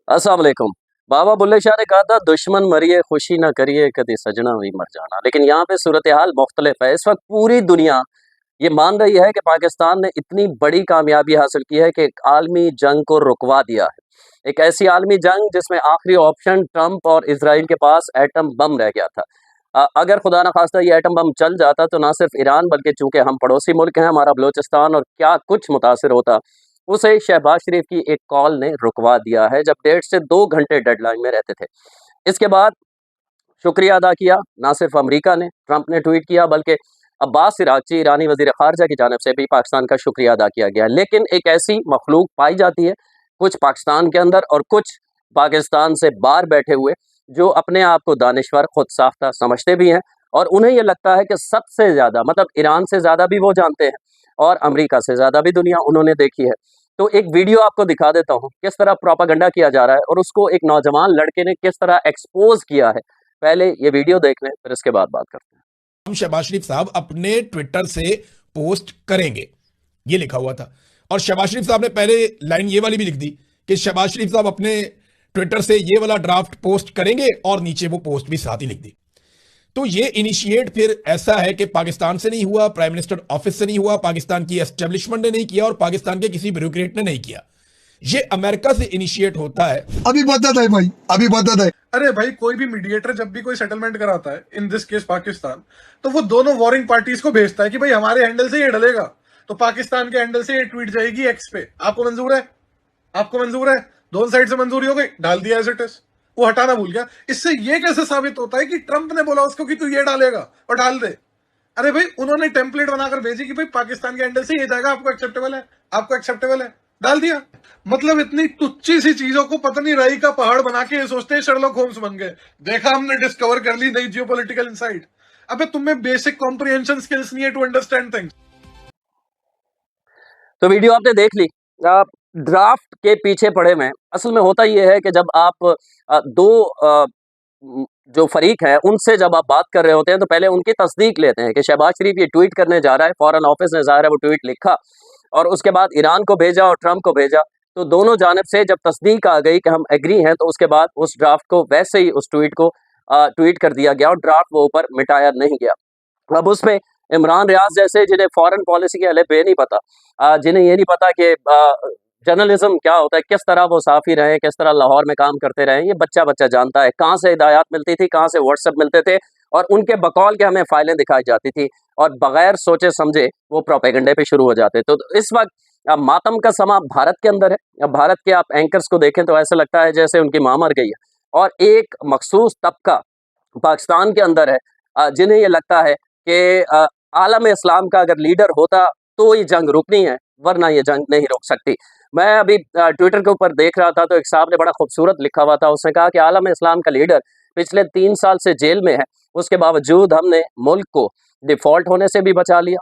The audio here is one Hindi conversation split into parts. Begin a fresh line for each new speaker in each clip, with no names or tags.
अस्सलाम वालेकुम। बाबा बुल्ले शाह ने कहा था दुश्मन मरिए खुशी ना करिए कदी सजना भी मर जाना। लेकिन यहाँ पे सूरत हाल मुख्तलिफ है। इस वक्त पूरी दुनिया ये मान रही है कि पाकिस्तान ने इतनी बड़ी कामयाबी हासिल की है कि एक आलमी जंग को रुकवा दिया है। एक ऐसी आलमी जंग जिसमें आखिरी ऑप्शन ट्रंप और इसराइल के पास एटम बम रह गया था। अगर खुदा ना खास्ता ये एटम बम चल जाता तो ना सिर्फ ईरान बल्कि चूंकि हम पड़ोसी मुल्क हैं, हमारा बलोचिस्तान और क्या कुछ मुतासर होता, उसे शहबाज शरीफ की एक कॉल ने रुकवा दिया है, जब 1.5 से 2 घंटे डेडलाइन में रहते थे। इसके बाद शुक्रिया अदा किया, ना सिर्फ अमेरिका ने, ट्रंप ने ट्वीट किया, बल्कि अब्बास सिरागची ईरानी वज़ीर ख़ारिजा की जानिब से भी पाकिस्तान का शुक्रिया अदा किया गया। लेकिन एक ऐसी मखलूक पाई जाती है, कुछ पाकिस्तान के अंदर और कुछ पाकिस्तान से बाहर बैठे हुए, जो अपने आप को दानिश्वर, खुद साख्ता समझते भी हैं और उन्हें ये लगता है कि सबसे ज़्यादा मतलब ईरान से ज़्यादा भी वो जानते हैं और अमेरिका से ज़्यादा भी दुनिया उन्होंने देखी है। तो एक वीडियो आपको दिखा देता हूँ, किस तरह प्रोपेगेंडा किया जा रहा है और उसको एक नौजवान लड़के ने किस तरह एक्सपोज़ किया है। पहले ये वीडियो देख लें, फिर इसके बाद बात करते हैं।
हम शहबाज शरीफ साहब अपने ट्विटर से पोस्ट करेंगे, ये लिखा हुआ था। और शहबाज शरीफ साहब ने पहले लाइन ये वाली भी लिख दी कि शहबाज शरीफ साहब अपने ट्विटर से ये वाला ड्राफ्ट पोस्ट करेंगे, और नीचे वो पोस्ट भी साथ ही लिख दी। तो ये इनिशिएट फिर ऐसा है कि पाकिस्तान से नहीं हुआ, प्राइम मिनिस्टर ऑफिस से नहीं हुआ, पाकिस्तान की एस्टेब्लिशमेंट ने नहीं किया और पाकिस्तान के किसी ब्यूरोक्रेट ने नहीं किया। ये अमेरिका से इनिशिएट होता है।
अभी बदत है भाई, अभी बदत है।
अरे भाई, कोई भी मीडिएटर जब भी कोई सेटलमेंट कराता है, इन दिस केस पाकिस्तान, तो वो दोनों वॉरिंग पार्टीज को भेजता है कि भाई हमारे हैंडल से ये डलेगा, तो पाकिस्तान के हैंडल से ये ट्वीट जाएगी एक्स पे। आपको मंजूर है? आपको मंजूर है? दोनों साइड से मंजूरी हो गई, डाल दिया एज इट इज। वो हटाना भूल गया। इससे ये कैसे साबित होता है कि ट्रंप ने बोला उसको कि तू ये डालेगा और डाल दे? अरे भाई, उन्होंने टेम्पलेट बनाकर भेजी कि भाई पाकिस्तान के हैंडल से ये जाएगा, आपको एक्सेप्टेबल है? आपको एक्सेप्टेबल है? डाल दिया। मतलब इतनी तुच्छी सी चीजों को पता नहीं राई का पहाड़ बना के ये सोचते हैं शर्लॉक होम्स बन गए। देखा, हमने डिस्कवर कर ली नई जियोपॉलिटिकल इनसाइट। अबे तुम्हें बेसिक कॉम्प्रिहेंशन स्किल्स नहीं है टू अंडरस्टैंड थिंग्स।
तो वीडियो आपने देख ली। आप ड्राफ्ट के पीछे पड़े हुए हैं। असल में होता ये है कि जब आप दो जो फरीक हैं उनसे जब आप बात कर रहे होते हैं तो पहले उनकी तस्दीक लेते हैं कि शहबाज शरीफ ये ट्वीट करने जा रहा है। फॉरेन ऑफिस ने ज़ाहिर है वो ट्वीट लिखा और उसके बाद ईरान को भेजा और ट्रंप को भेजा। तो दोनों जानिब से जब तस्दीक आ गई कि हम एग्री हैं, तो उसके बाद उस ड्राफ्ट को वैसे ही उस ट्वीट को ट्वीट कर दिया गया और ड्राफ्ट वो ऊपर मिटाया नहीं गया। अब उसमें इमरान रियाज जैसे, जिन्हें फॉरेन पॉलिसी के हले पे नहीं पता, जिन्हें ये नहीं पता कि जर्नलिज्म क्या होता है, किस तरह वो साफ़ी रहे, किस तरह लाहौर में काम करते रहे, ये बच्चा जानता है। कहाँ से हिदायत मिलती थी, कहाँ से व्हाट्सएप मिलते थे और उनके बकौल के हमें फाइलें दिखाई जाती थी और बगैर सोचे समझे वो प्रोपेगेंडे पे शुरू हो जाते। तो इस वक्त मातम का समा भारत के अंदर है। अब भारत के आप एंकर्स को देखें तो ऐसा लगता है जैसे उनकी माँ मर गई है और एक मखसूस तबका पाकिस्तान के अंदर है, जिन्हें ये लगता है कि आलम इस्लाम का अगर लीडर होता तो ये जंग रुकनी है, वरना ये जंग नहीं रुक सकती। मैं अभी ट्विटर के ऊपर देख रहा था तो एक साहब ने बड़ा खूबसूरत लिखा हुआ था। उसने कहा कि आलम इस्लाम का लीडर पिछले 3 साल से जेल में है, उसके बावजूद हमने मुल्क को डिफ़ॉल्ट होने से भी बचा लिया।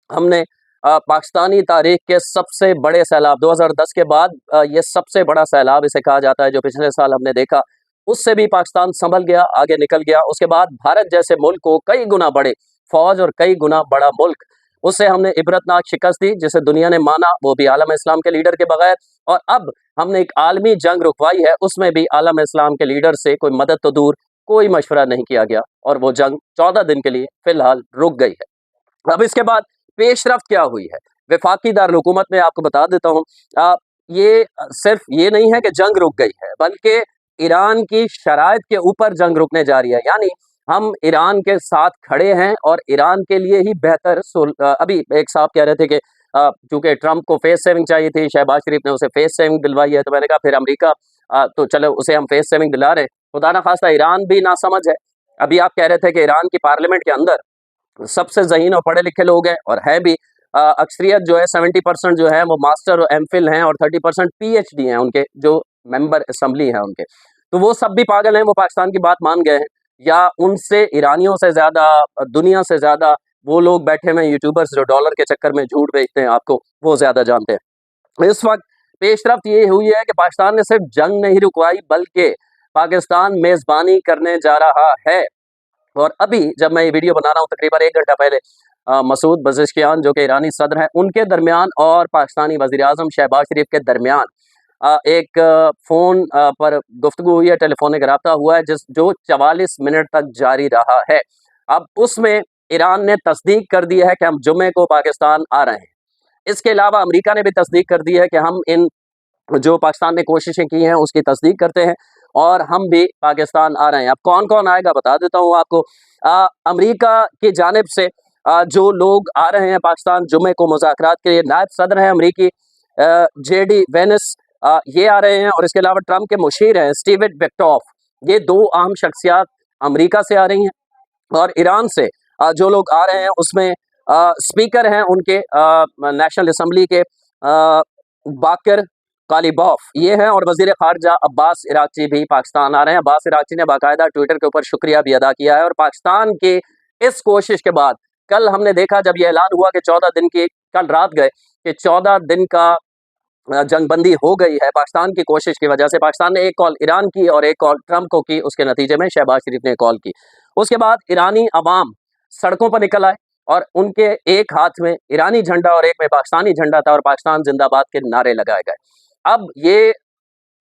हमने पाकिस्तानी तारीख के सबसे बड़े सैलाब 2010 के बाद ये सबसे बड़ा सैलाब इसे कहा जाता है जो पिछले साल हमने देखा, उससे भी पाकिस्तान संभल गया, आगे निकल गया। उसके बाद भारत जैसे मुल्क को कई गुना बड़े फौज और कई गुना बड़ा मुल्क, उससे हमने इबरतनाक शिकस्त दी, जिसे दुनिया ने माना, वो भी आलम इस्लाम के लीडर के बगैर। और अब हमने एक आलमी जंग रुकवाई है, उसमें भी आलम इस्लाम के लीडर से कोई मदद तो दूर, कोई मशवरा नहीं किया गया और वो जंग 14 दिन के लिए फिलहाल रुक गई है। अब इसके बाद पेशरफ्त क्या हुई है वफाकी दारुल-हुकूमत में, आपको बता देता हूँ। ये सिर्फ ये नहीं है कि जंग रुक गई है, बल्कि ईरान की शराइत के ऊपर जंग रुकने जा रही है। यानी हम ईरान के साथ खड़े हैं और ईरान के लिए ही बेहतर अभी एक साहब कह रहे थे कि चूंकि ट्रंप को फेस सेविंग चाहिए थी, शहबाज शरीफ ने उसे फेस सेविंग दिलवाई है, तो मैंने कहा फिर अमेरिका, तो चलो उसे हम फेस सेविंग दिला रहे हैं। खुदा ना खास्ता ईरान भी नासमझ है। अभी आप कह रहे थे कि ईरान की पार्लियामेंट के अंदर सबसे ज़हीन और पढ़े लिखे लोग हैं और है भी। अक्सरियत जो है 70% जो है वो मास्टर और एमफिल हैं और 30% पीएचडी हैं उनके, जो मेंबर असम्बली हैं उनके। तो वो सब भी पागल हैं, वो पाकिस्तान की बात मान गए हैं, या उनसे ईरानियों से ज़्यादा, दुनिया से ज़्यादा वो लोग बैठे हुए यूट्यूबर्स जो डॉलर के चक्कर में झूठ बेचते हैं आपको, वो ज़्यादा जानते हैं। इस वक्त पेशरफ्त ये हुई है कि पाकिस्तान ने सिर्फ जंग नहीं रुकवाई, बल्कि पाकिस्तान मेज़बानी करने जा रहा है। और अभी जब मैं ये वीडियो बना रहा हूँ तकरीबन 1 घंटा पहले मसूद पज़ेश्कियान जो कि ईरानी सदर हैं, उनके दरमियान और पाकिस्तानी वज़ीर-ए-आज़म शहबाज शरीफ के दरमियान एक फ़ोन पर गुफ्तगू हुई है, टेलीफ़ोनिक राब्ता हुआ है जो 44 मिनट तक जारी रहा है। अब उसमें ईरान ने तस्दीक कर दी है कि हम जुम्मे को पाकिस्तान आ रहे हैं। इसके अलावा अमेरिका ने भी तस्दीक कर दी है कि हम इन जो पाकिस्तान ने कोशिशें की हैं उसकी तस्दीक करते हैं और हम भी पाकिस्तान आ रहे हैं। अब कौन-कौन आएगा बता देता हूँ आपको। अमेरिका की जानिब से जो लोग आ रहे हैं पाकिस्तान जुम्मे को मुज़ाकरात के लिए, नायब सदर हैं अमेरिकी जेडी वेनिस, ये आ रहे हैं और इसके अलावा ट्रंप के मुशीर हैं स्टीवन विट्कोफ। ये 2 अहम शख्सियत अमेरिका से आ रही हैं और ईरान से जो लोग आ रहे हैं उसमें स्पीकर हैं उनके नेशनल असम्बली के बाकर कालिबॉफ ये हैं और वज़ीर ख़ारजा अब्बास इराक़ची भी पाकिस्तान आ रहे हैं। अब्बास इराक़ची ने बाकायदा ट्विटर के ऊपर शुक्रिया भी अदा किया है और पाकिस्तान की इस कोशिश के बाद कल हमने देखा जब ये ऐलान हुआ कि 14 दिन की, कल रात गए कि 14 दिन का जंगबंदी हो गई है पाकिस्तान की कोशिश की वजह से। पाकिस्तान ने एक कॉल ईरान की और एक कॉल ट्रंप को की, उसके नतीजे में शहबाज शरीफ ने कॉल की। उसके बाद ईरानी अवाम सड़कों पर निकल आए और उनके एक हाथ में ईरानी झंडा और एक में पाकिस्तानी झंडा था और पाकिस्तान जिंदाबाद के नारे लगाए गए। अब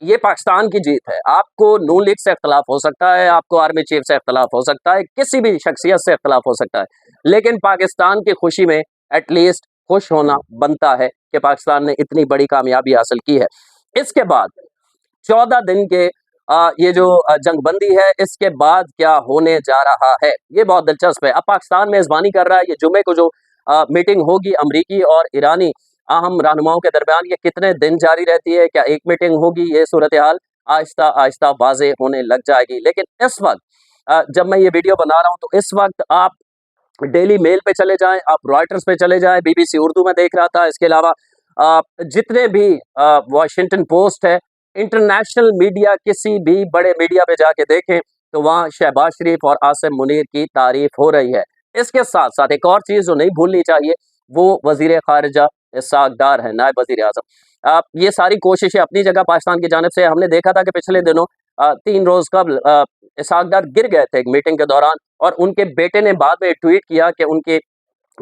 ये पाकिस्तान की जीत है। आपको नून लीग से इख्तलाफ हो सकता है, आपको आर्मी चीफ से इख्तलाफ हो सकता है, किसी भी शख्सियत से इख्तलाफ हो सकता है, लेकिन पाकिस्तान की खुशी में एटलीस्ट खुश होना बनता है कि पाकिस्तान ने इतनी बड़ी कामयाबी हासिल की है। इसके बाद 14 दिन के ये जो जंगबंदी है, इसके बाद क्या होने जा रहा है, ये बहुत दिलचस्प है। अब पाकिस्तान मेज़बानी कर रहा है, ये जुमे को जो मीटिंग होगी अमरीकी और ईरानी अहम रहनुमाओं के दरमियान, ये कितने दिन जारी रहती है, क्या एक मीटिंग होगी, ये सूरत हाल आहिस्ता आहिस्ता वाज़ेह होने लग जाएगी। लेकिन इस वक्त जब मैं ये वीडियो बना रहा हूँ तो इस वक्त आप डेली मेल पे चले जाएं, आप रॉयटर्स पे चले जाएं, बीबीसी उर्दू में देख रहा था, इसके अलावा जितने भी वॉशिंगटन पोस्ट है, इंटरनेशनल मीडिया, किसी भी बड़े मीडिया पे जाके देखें तो वहाँ शहबाज शरीफ और आसिम मुनीर की तारीफ हो रही है। इसके साथ साथ एक और चीज़ जो नहीं भूलनी चाहिए वो वज़ीर ख़ारिजा इसहाक़ डार है, नायब वज़ीर आज़म। ये सारी कोशिशें अपनी जगह पाकिस्तान की जानिब से, हमने देखा था कि पिछले दिनों 3 रोज़ कबल इसहाक़ डार गिर गए थे एक मीटिंग के दौरान और उनके बेटे ने बाद में ट्वीट किया कि उनके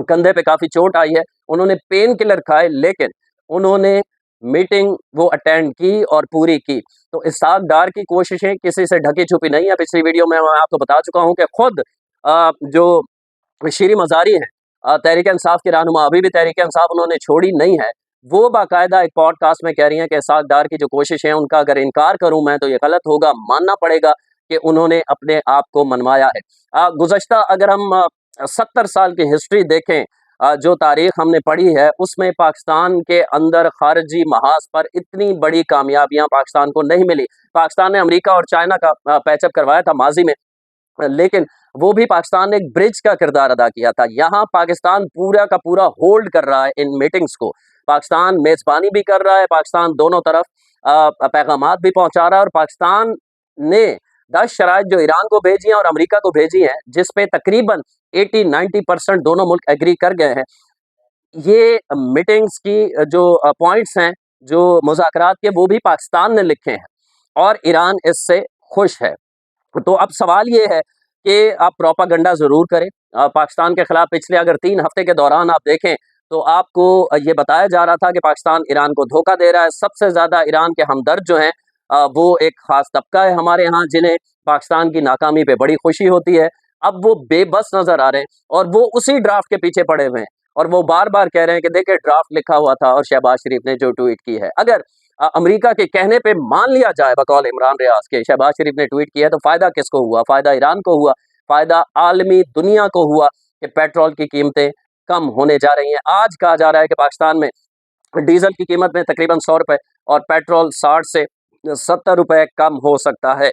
कंधे पे काफ़ी चोट आई है, उन्होंने पेन किलर खाए लेकिन उन्होंने मीटिंग वो अटेंड की और पूरी की। तो इसहाक़ डार की कोशिशें किसी से ढकी छुपी नहीं है। पिछली वीडियो में मैं आपको बता चुका हूँ कि खुद जो शीरी मज़ारी हैं, तहरीक इंसाफ के रहनुमा, अभी भी तहरीक इंसाफ उन्होंने छोड़ी नहीं है, वो बाकायदा एक पॉडकास्ट में कह रही हैं कि इसहाक़ डार की जो कोशिश है उनका अगर इनकार करूँ मैं तो ये गलत होगा, मानना पड़ेगा कि उन्होंने अपने आप को मनवाया है। गुज़श्ता अगर हम 70 साल की हिस्ट्री देखें, जो तारीख हमने पढ़ी है उसमें पाकिस्तान के अंदर खारजी महाज पर इतनी बड़ी कामयाबियां पाकिस्तान को नहीं मिली। पाकिस्तान ने अमेरिका और चाइना का पैचअप करवाया था माजी में, लेकिन वो भी पाकिस्तान ने एक ब्रिज का किरदार अदा किया था। यहाँ पाकिस्तान पूरा का पूरा होल्ड कर रहा है इन मीटिंग्स को, पाकिस्तान मेज़बानी भी कर रहा है, पाकिस्तान दोनों तरफ पैगामात भी पहुँचा रहा है और पाकिस्तान ने 10 शराइत जो ईरान को भेजी हैं और अमेरिका को भेजी हैं, जिस पे तकरीबन 80-90% दोनों मुल्क एग्री कर गए हैं। ये मीटिंग्स की जो पॉइंट्स हैं, जो मुज़ाकरात के, वो भी पाकिस्तान ने लिखे हैं और ईरान इससे खुश है। तो अब सवाल ये है कि आप प्रोपागेंडा ज़रूर करें पाकिस्तान के ख़िलाफ़। पिछले अगर 3 हफ़्ते के दौरान आप देखें तो आपको ये बताया जा रहा था कि पाकिस्तान ईरान को धोखा दे रहा है। सबसे ज़्यादा ईरान के हमदर्द जो हैं वो एक ख़ास तबका है हमारे यहाँ, जिन्हें पाकिस्तान की नाकामी पे बड़ी खुशी होती है। अब वो बेबस नज़र आ रहे हैं और वो उसी ड्राफ्ट के पीछे पड़े हुए हैं और वो बार-बार कह रहे हैं कि देखिए ड्राफ्ट लिखा हुआ था और शहबाज शरीफ ने जो ट्वीट की है। अगर अमेरिका के कहने पे मान लिया जाए बकौल इमरान रियाज के शहबाज शरीफ ने ट्वीट किया है तो फ़ायदा किसको हुआ? फ़ायदा ईरान को हुआ, फ़ायदा आलमी दुनिया को हुआ कि पेट्रोल की कीमतें कम होने जा रही हैं। आज कहा जा रहा है कि पाकिस्तान में डीजल की कीमत में तकरीबन 100 रुपए और पेट्रोल 60 से 70 रुपए कम हो सकता है।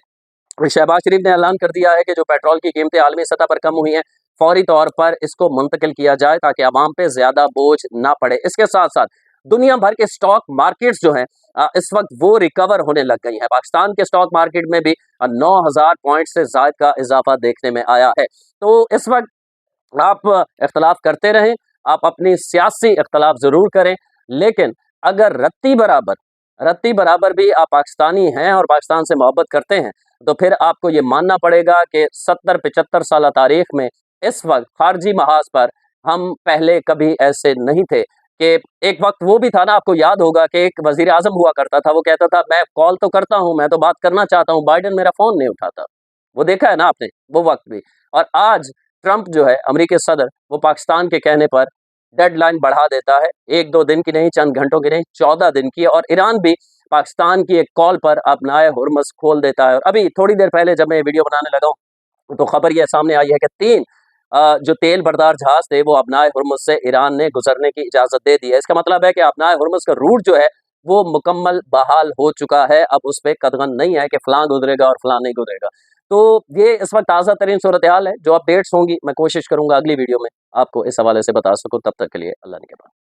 शहबाज शरीफ ने ऐलान कर दिया है कि जो पेट्रोल की कीमतें आलमी सतह पर कम हुई हैं, फौरी तौर पर इसको मुंतकिल किया जाए ताकि आवाम पे ज़्यादा बोझ ना पड़े। इसके साथ-साथ दुनिया भर के स्टॉक मार्केट्स जो हैं इस वक्त वो रिकवर होने लग गई हैं। पाकिस्तान के स्टॉक मार्केट में भी 9000 पॉइंट से ज़ायद का इजाफा देखने में आया है। तो इस वक्त आप इख्तलाफ करते रहें, आप अपनी सियासी इख्तलाफ ज़रूर करें, लेकिन अगर रत्ती बराबर भी आप पाकिस्तानी हैं और पाकिस्तान से मोहब्बत करते हैं तो फिर आपको ये मानना पड़ेगा कि 70-75 साल तारीख में इस वक्त खारजी महाज पर हम पहले कभी ऐसे नहीं थे कि एक वक्त वो भी था ना, आपको याद होगा कि एक वजीर आजम हुआ करता था, वो कहता था मैं कॉल तो करता हूं, मैं तो बात करना चाहता हूं, बाइडेन मेरा फोन नहीं उठाता। वो देखा है ना आपने वो वक्त भी। और आज ट्रंप जो है अमेरिकी सदर, वो पाकिस्तान के कहने पर डेडलाइन बढ़ा देता है, 1-2 दिन की नहीं, चंद घंटों की नहीं, 14 दिन की। और ईरान भी पाकिस्तान की एक कॉल पर अपनाए हुर्मुज़ खोल देता है। और अभी थोड़ी देर पहले जब मैं वीडियो बनाने लगा हूं, तो खबर यह सामने आई है कि 3 जो तेल बरदार जहाज थे वो अपनाए हुर्मुज़ से ईरान ने गुजरने की इजाजत दे दी है। इसका मतलब है कि अपनाए हुर्मुज़ का रूट जो है वो मुकम्मल बहाल हो चुका है। अब उस पे कदगन नहीं है कि फलां गुजरेगा और फलां नहीं गुजरेगा। तो ये इस वक्त ताज़ा तरीन सूरत हाल है। जो अपडेट्स होंगी मैं कोशिश करूंगा अगली वीडियो में आपको इस हवाले से बता सकूं। तब तक के लिए अल्लाह ने के बाद।